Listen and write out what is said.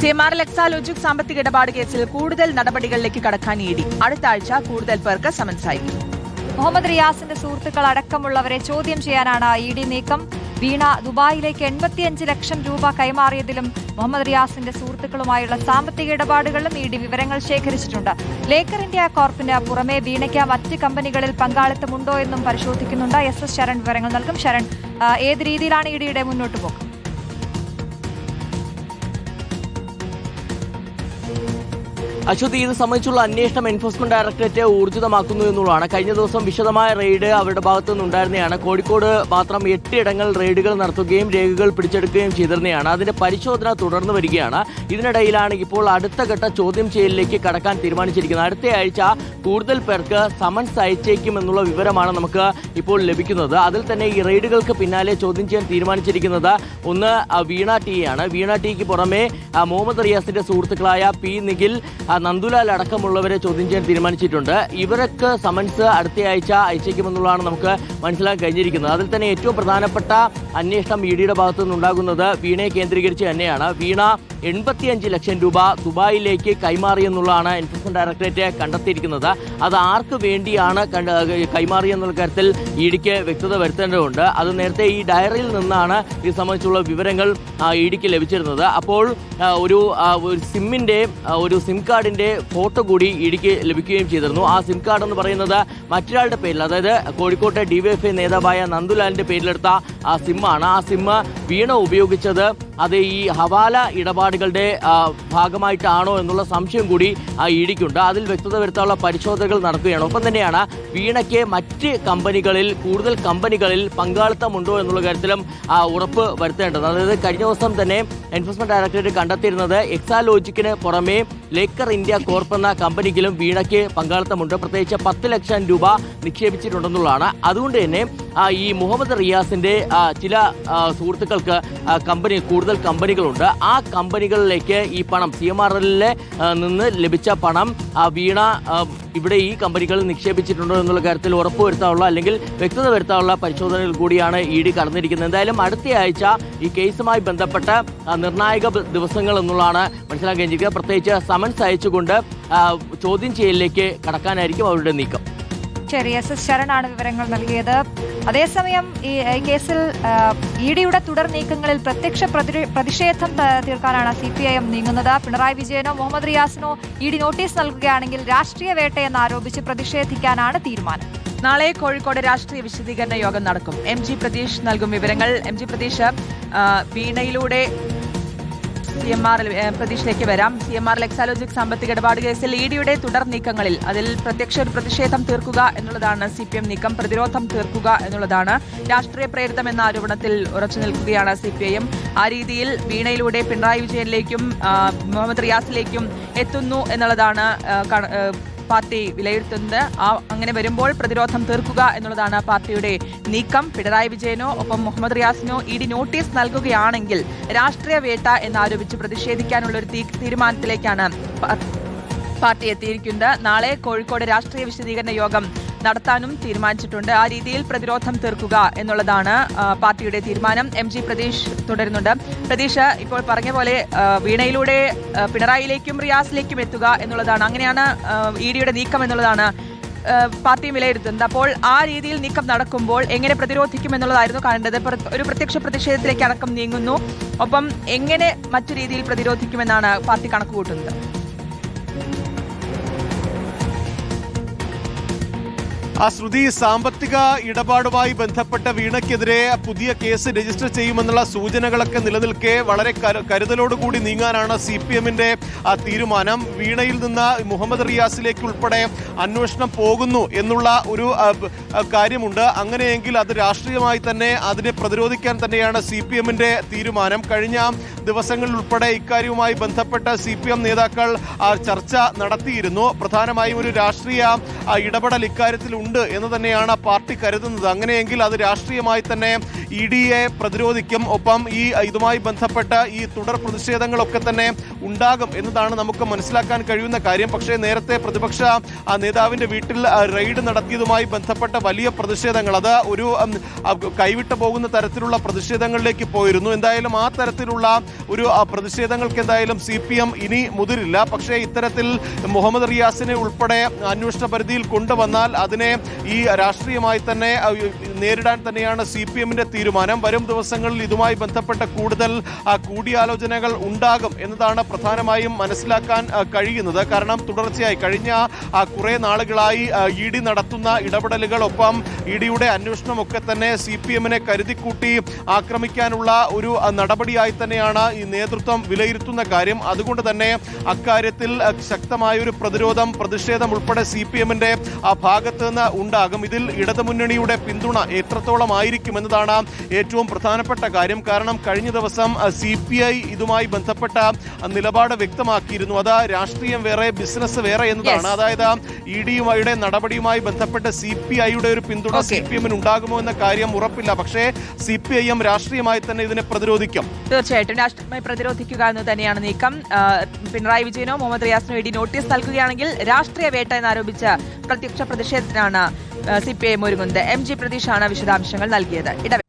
സിഎംആർ എക്സാലോജിക് സാമ്പത്തിക ഇടപാട് കേസിൽ കൂടുതൽ നടപടികളിലേക്ക് കടക്കാൻ ഇഡി. അടുത്ത ആഴ്ച കൂടുതൽ പേർക്ക് സമൻസ് അയക്കും. മുഹമ്മദ് റിയാസിന്റെ സുഹൃത്തുക്കൾ അടക്കമുള്ളവരെ ചോദ്യം ചെയ്യാനാണ് ഇഡി നീക്കം. വീണ ദുബായിലേക്ക് 85 ലക്ഷം രൂപ കൈമാറിയതിലും മുഹമ്മദ് റിയാസിന്റെ സുഹൃത്തുക്കളുമായുള്ള സാമ്പത്തിക ഇടപാടുകളിലും ഇഡി വിവരങ്ങൾ ശേഖരിച്ചിട്ടുണ്ട്. ലേക്കർ ഇന്ത്യ കോർപ്പിന് പുറമെ വീണയ്ക്ക് മറ്റ് കമ്പനികളിൽ പങ്കാളിത്തമുണ്ടോ എന്നും പരിശോധിക്കുന്നുണ്ട്. എസ് ശരൺ വിവരങ്ങൾ നൽകും. ശരൺ, ഏത് രീതിയിലാണ് ഇഡിയുടെ മുന്നോട്ട് പോക്ക്? അശ്വതി, ഇത് സംബന്ധിച്ചുള്ള അന്വേഷണം എൻഫോഴ്സ്മെന്റ് ഡയറക്ടറേറ്റ് ഊർജിതമാക്കുന്നു എന്നുള്ളതാണ്. കഴിഞ്ഞ ദിവസം വിശദമായ റെയ്ഡ് അവരുടെ ഭാഗത്തു നിന്നുണ്ടായിരുന്നതാണ്. കോഴിക്കോട് മാത്രം 8 ഇടങ്ങൾ റെയ്ഡുകൾ നടത്തുകയും രേഖകൾ പിടിച്ചെടുക്കുകയും ചെയ്തിരുന്നതാണ്. അതിന്റെ പരിശോധന തുടർന്നു വരികയാണ്. ഇതിനിടയിലാണ് ഇപ്പോൾ അടുത്ത ഘട്ട ചോദ്യം ചെയ്യലിലേക്ക് കടക്കാൻ തീരുമാനിച്ചിരിക്കുന്നത്. അടുത്ത ആഴ്ച കൂടുതൽ പേർക്ക് സമൻസ് അയച്ചേക്കുമെന്നുള്ള വിവരമാണ് നമുക്ക് ഇപ്പോൾ ലഭിക്കുന്നത്. അതിൽ തന്നെ ഈ റെയ്ഡുകൾക്ക് പിന്നാലെ ചോദ്യം ചെയ്യാൻ തീരുമാനിച്ചിരിക്കുന്നത് ഒന്ന് വീണ ടി ആണ്. വീണ ടിക്ക് പുറമെ മുഹമ്മദ് റിയാസിന്റെ സുഹൃത്തുക്കളായ പി നിഖിൽ, നന്ദുലാൽ അടക്കമുള്ളവരെ ചോദ്യം ചെയ്യാൻ തീരുമാനിച്ചിട്ടുണ്ട്. ഇവർക്ക് സമൻസ് അടുത്തയാഴ്ച അയച്ചേക്കുമെന്നുള്ളതാണ് നമുക്ക് മനസ്സിലാക്കാൻ കഴിഞ്ഞിരിക്കുന്നത്. അതിൽ തന്നെ ഏറ്റവും പ്രധാനപ്പെട്ട അന്വേഷണം ഇഡിയുടെ ഭാഗത്തു നിന്നുണ്ടാകുന്നത് വീണയെ കേന്ദ്രീകരിച്ച് തന്നെയാണ്. വീണ 85 ലക്ഷം രൂപ ദുബായിലേക്ക് കൈമാറിയെന്നുള്ളതാണ് എൻഫോഴ്സ്മെന്റ് ഡയറക്ടറേറ്റ് കണ്ടെത്തിയിരിക്കുന്നത്. അത് ആർക്ക് വേണ്ടിയാണ് കൈമാറിയെന്നുള്ള കാര്യത്തിൽ ഇഡിക്ക് വ്യക്തത വരുത്തേണ്ടതുണ്ട്. അത് നേരത്തെ ഈ ഡയറിയിൽ നിന്നാണ് ഇത് സംബന്ധിച്ചുള്ള വിവരങ്ങൾ ഇഡിക്ക് ലഭിച്ചിരുന്നത്. അപ്പോൾ ഒരു സിം കാർഡിന്റെ ഫോട്ടോ കൂടി ഇഡിക്ക് ലഭിക്കുകയും ചെയ്തിരുന്നു. ആ സിം കാർഡ് എന്ന് പറയുന്നത് മറ്റൊരാളുടെ പേരിൽ, അതായത് കോഴിക്കോട്ടെ ഡിവൈഎഫ്ഐ നേതാവായ നന്ദുലാലിന്റെ പേരിലെടുത്ത ആ സിമ്മാണ്. ആ സിം വീണ ഉപയോഗിച്ചത് അത് ഈ ഹവാല ഇടപാടുകളുടെ ഭാഗമായിട്ടാണോ എന്നുള്ള സംശയം കൂടി ഇഡിക്കുണ്ട്. അതിൽ വ്യക്തത വരുത്താനുള്ള പരിശോധനകൾ നടക്കുകയാണ്. ഒപ്പം തന്നെയാണ് വീണയ്ക്ക് മറ്റ് കമ്പനികളിൽ, കൂടുതൽ കമ്പനികളിൽ പങ്കാളിത്തമുണ്ടോ എന്നുള്ള കാര്യത്തിലും ഉറപ്പ് വരുത്തേണ്ടത്. അതായത് കഴിഞ്ഞ ദിവസം തന്നെ എൻഫോഴ്സ്മെന്റ് ഡയറക്ടറേറ്റ് കണ്ടെത്തിയിരുന്നത് എക്സാലോജിക്കിന് പുറമെ ലേക്കർ ഇന്ത്യ കോർപ്പ് എന്ന കമ്പനിക്കിലും വീണയ്ക്ക് പങ്കാളിത്തമുണ്ട്. പ്രത്യേകിച്ച് 10 ലക്ഷം രൂപ നിക്ഷേപിച്ചിട്ടുണ്ടെന്നുള്ളതാണ്. അതുകൊണ്ട് തന്നെ ഈ മുഹമ്മദ് റിയാസിന്റെ ചില സുഹൃത്തുക്കൾക്ക് കൂടുതൽ കമ്പനികളുണ്ട്. ആ കമ്പനികളിലേക്ക് ഈ പണം, സിഎംആർഎല്ലിലെ നിന്ന് ലഭിച്ച പണം വീണ ഇവിടെ ഈ കമ്പനികളിൽ നിക്ഷേപിച്ചിട്ടുണ്ടോ എന്നുള്ള കാര്യത്തിൽ ഉറപ്പുവരുത്താനുള്ള, അല്ലെങ്കിൽ വ്യക്തത വരുത്താനുള്ള പരിശോധനകൾ കൂടിയാണ് ഇഡി കടന്നിരിക്കുന്നത്. എന്തായാലും അടുത്തയാഴ്ച ഈ കേസുമായി ബന്ധപ്പെട്ട നിർണായക ദിവസങ്ങൾ എന്നുള്ളതാണ് മനസ്സിലാക്കാൻ കഴിഞ്ഞിരിക്കുന്നത്. പ്രത്യേകിച്ച് സമൻസ് അയച്ചുകൊണ്ട് ചോദ്യം ചെയ്യലിലേക്ക് കടക്കാനായിരിക്കും അവരുടെ നീക്കം. ശരി, എസ് ശരണാണ് വിവരങ്ങൾ നൽകിയത്. അതേസമയം ഈ കേസിൽ ഇഡിയുടെ തുടർ നീക്കങ്ങളിൽ പ്രത്യക്ഷ പ്രതിഷേധം തീർക്കാനാണ് CPIM നീങ്ങുന്നത്. പിണറായി വിജയനോ മുഹമ്മദ് റിയാസിനോ ഇഡി നോട്ടീസ് നൽകുകയാണെങ്കിൽ രാഷ്ട്രീയ വേട്ടയെന്ന് ആരോപിച്ച് പ്രതിഷേധിക്കാനാണ് തീരുമാനം. നാളെ കോഴിക്കോട് രാഷ്ട്രീയ വിശദീകരണ യോഗം നടക്കും. MG പ്രതീഷ് നൽകും വിവരങ്ങൾ. MG പ്രതീഷ്, വീണയിലൂടെ പ്രതീക്ഷയിലേക്ക് വരാം. സിഎംആർ എക്സാലോജിക് സാമ്പത്തിക ഇടപാട് കേസിൽ ഇഡിയുടെ തുടർ നീക്കങ്ങളിൽ അതിൽ പ്രത്യക്ഷ ഒരു പ്രതിഷേധം തീർക്കുക എന്നുള്ളതാണ് CPM നീക്കം. പ്രതിരോധം തീർക്കുക എന്നുള്ളതാണ്. രാഷ്ട്രീയ പ്രേരിതം എന്ന ആരോപണത്തിൽ ഉറച്ചു നിൽക്കുകയാണ് CPIM. ആ രീതിയിൽ വീണയിലൂടെ പിണറായി വിജയനിലേക്കും മുഹമ്മദ് റിയാസിലേക്കും എത്തുന്നു എന്നുള്ളതാണ് പാർട്ടി വിലയിരുത്തുന്നത്. അങ്ങനെ വരുമ്പോൾ പ്രതിരോധം തീർക്കുക എന്നുള്ളതാണ് പാർട്ടിയുടെ നീക്കം. പിണറായി വിജയനോ ഒപ്പം മുഹമ്മദ് റിയാസിനോ ഇഡി നോട്ടീസ് നൽകുകയാണെങ്കിൽ രാഷ്ട്രീയ വേട്ട എന്നാരോപിച്ച് പ്രതിഷേധിക്കാനുള്ള ഒരു തീരുമാനത്തിലേക്കാണ് പാർട്ടി എത്തിയിരിക്കുന്നത്. നാളെ കോഴിക്കോട് രാഷ്ട്രീയ വിശദീകരണ യോഗം നടത്താനും തീരുമാനിച്ചിട്ടുണ്ട്. ആ രീതിയിൽ പ്രതിരോധം തീർക്കുക എന്നുള്ളതാണ് പാർട്ടിയുടെ തീരുമാനം. MG പ്രതീഷ് തുടരുന്നുണ്ട്. പ്രതീഷ്, ഇപ്പോൾ പറഞ്ഞ പോലെ വീണയിലൂടെ പിണറായിയിലേക്കും റിയാസിലേക്കും എത്തുക എന്നുള്ളതാണ്, അങ്ങനെയാണ് ഇഡിയുടെ നീക്കം എന്നുള്ളതാണ് പാർട്ടി വിലയിരുത്തുന്നത്. അപ്പോൾ ആ രീതിയിൽ നീക്കം നടക്കുമ്പോൾ എങ്ങനെ പ്രതിരോധിക്കും എന്നുള്ളതായിരുന്നു കാണേണ്ടത്. ഒരു പ്രത്യക്ഷ പ്രതിഷേധത്തിലേക്ക് അടക്കം നീങ്ങുന്നു. ഒപ്പം എങ്ങനെ മറ്റു രീതിയിൽ പ്രതിരോധിക്കുമെന്നാണ് പാർട്ടി കണക്കുകൂട്ടുന്നത്? ശ്രുതി, സാമ്പത്തിക ഇടപാടുമായി ബന്ധപ്പെട്ട വീണയ്ക്കെതിരെ പുതിയ കേസ് രജിസ്റ്റർ ചെയ്യുമെന്നുള്ള സൂചനകളൊക്കെ നിലനിൽക്കെ വളരെ കരുതലോടുകൂടി നീങ്ങാനാണ് CPMന്റെ തീരുമാനം. വീണയിൽ നിന്ന് മുഹമ്മദ് റിയാസിലേക്ക് ഉൾപ്പെടെ അന്വേഷണം പോകുന്നു എന്നുള്ള ഒരു കാര്യമുണ്ട്. അങ്ങനെയെങ്കിൽ അത് രാഷ്ട്രീയമായി തന്നെ അതിനെ പ്രതിരോധിക്കാൻ തന്നെയാണ് CPMന്റെ തീരുമാനം. കഴിഞ്ഞ ദിവസങ്ങളിൽ ഉൾപ്പെടെ ഇക്കാര്യവുമായി ബന്ധപ്പെട്ട CPM നേതാക്കൾ ചർച്ച നടത്തിയിരുന്നു. പ്രധാനമായും ഒരു രാഷ്ട്രീയ ഇടപെടൽ ഇക്കാര്യത്തിൽ ഉണ്ട് എന്ന് തന്നെയാണ് പാർട്ടി കരുതുന്നത്. അങ്ങനെയെങ്കിൽ അത് രാഷ്ട്രീയമായി തന്നെ EDയെ പ്രതിരോധിക്കും. ഒപ്പം ഇതുമായി ബന്ധപ്പെട്ട ഈ തുടർ പ്രതിഷേധങ്ങളൊക്കെ തന്നെ ഉണ്ടാകും എന്നതാണ് നമുക്ക് മനസ്സിലാക്കാൻ കഴിയുന്ന കാര്യം. പക്ഷേ നേരത്തെ പ്രതിപക്ഷ നേതാവിന്റെ വീട്ടിൽ റെയ്ഡ് നടത്തിയതുമായി ബന്ധപ്പെട്ട വലിയ പ്രതിഷേധങ്ങൾ, അത് ഒരു കൈവിട്ടു പോകുന്ന തരത്തിലുള്ള പ്രതിഷേധങ്ങളിലേക്ക് പോയിരുന്നു. എന്തായാലും ആ തരത്തിലുള്ള ഒരു പ്രതിഷേധങ്ങൾക്ക് എന്തായാലും CPM ഇനി മുതിരില്ല. പക്ഷേ ഇത്തരത്തിൽ മുഹമ്മദ് റിയാസിനെ ഉൾപ്പെടെ അന്വേഷണ പരിധിയിൽ കൊണ്ടുവന്നാൽ അതിനെ ഈ രാഷ്ട്രീയമായി തന്നെ നേരിടാൻ തന്നെയാണ് CPMന്റെ തീരുമാനം. വരും ദിവസങ്ങളിൽ ഇതുമായി ബന്ധപ്പെട്ട കൂടുതൽ കൂടിയാലോചനകൾ ഉണ്ടാകും എന്നതാണ് പ്രധാനമായും മനസ്സിലാക്കാൻ കഴിയുന്നത്. കാരണം തുടർച്ചയായി കഴിഞ്ഞ കുറെ നാളുകളായി ED നടത്തുന്ന ഇടപെടലുകൾ, ഒപ്പം EDയുടെ അന്വേഷണമൊക്കെ തന്നെ CPMനെ കരുതിക്കൂട്ടി ആക്രമിക്കാനുള്ള ഒരു നടപടിയായി തന്നെയാണ് ഈ നേതൃത്വം വിലയിരുത്തുന്ന കാര്യം. അതുകൊണ്ട് തന്നെ അക്കാര്യത്തിൽ ശക്തമായ ഒരു പ്രതിഷേധം ഉൾപ്പെടെ CPMന്റെ ഭാഗത്ത് നിന്ന് ഉണ്ടാകും. ഇതിൽ ഇടതുമുന്നണിയുടെ പിന്തുണ എത്രത്തോളം ആയിരിക്കും എന്നതാണ് ഏറ്റവും പ്രധാനപ്പെട്ട കാര്യം. കാരണം കഴിഞ്ഞ ദിവസം CPI ഇതുമായി ബന്ധപ്പെട്ട നിലപാട് വ്യക്തമാക്കിയിരുന്നു. അത് രാഷ്ട്രീയം വേറെ ബിസിനസ് വേറെ എന്നതാണ്. അതായത് EDയുടെ നടപടിയുമായി ബന്ധപ്പെട്ട് CPIയുടെ ഒരു പിന്തുണ CPMന് ഉണ്ടാകുമോ എന്ന കാര്യം ഉറപ്പില്ല. പക്ഷേ CPIM രാഷ്ട്രീയമായി തന്നെ ഇതിനെ പ്രതിരോധിക്കും. തീർച്ചയായിട്ടും രാഷ്ട്രീയമായി പ്രതിരോധിക്കുക എന്ന് തന്നെയാണ് നീക്കം. പിണറായി വിജയനോ മുഹമ്മദ് റിയാസിനോ ED നോട്ടീസ് നൽകുകയാണെങ്കിൽ രാഷ്ട്രീയ വേട്ട എന്നാരോപിച്ച് പ്രത്യക്ഷ പ്രതിഷേധത്തിനാണ് CPIM ഒരുങ്ങുന്നത്. MG പ്രതീഷാണ് വിശദാംശങ്ങൾ നൽകിയത്.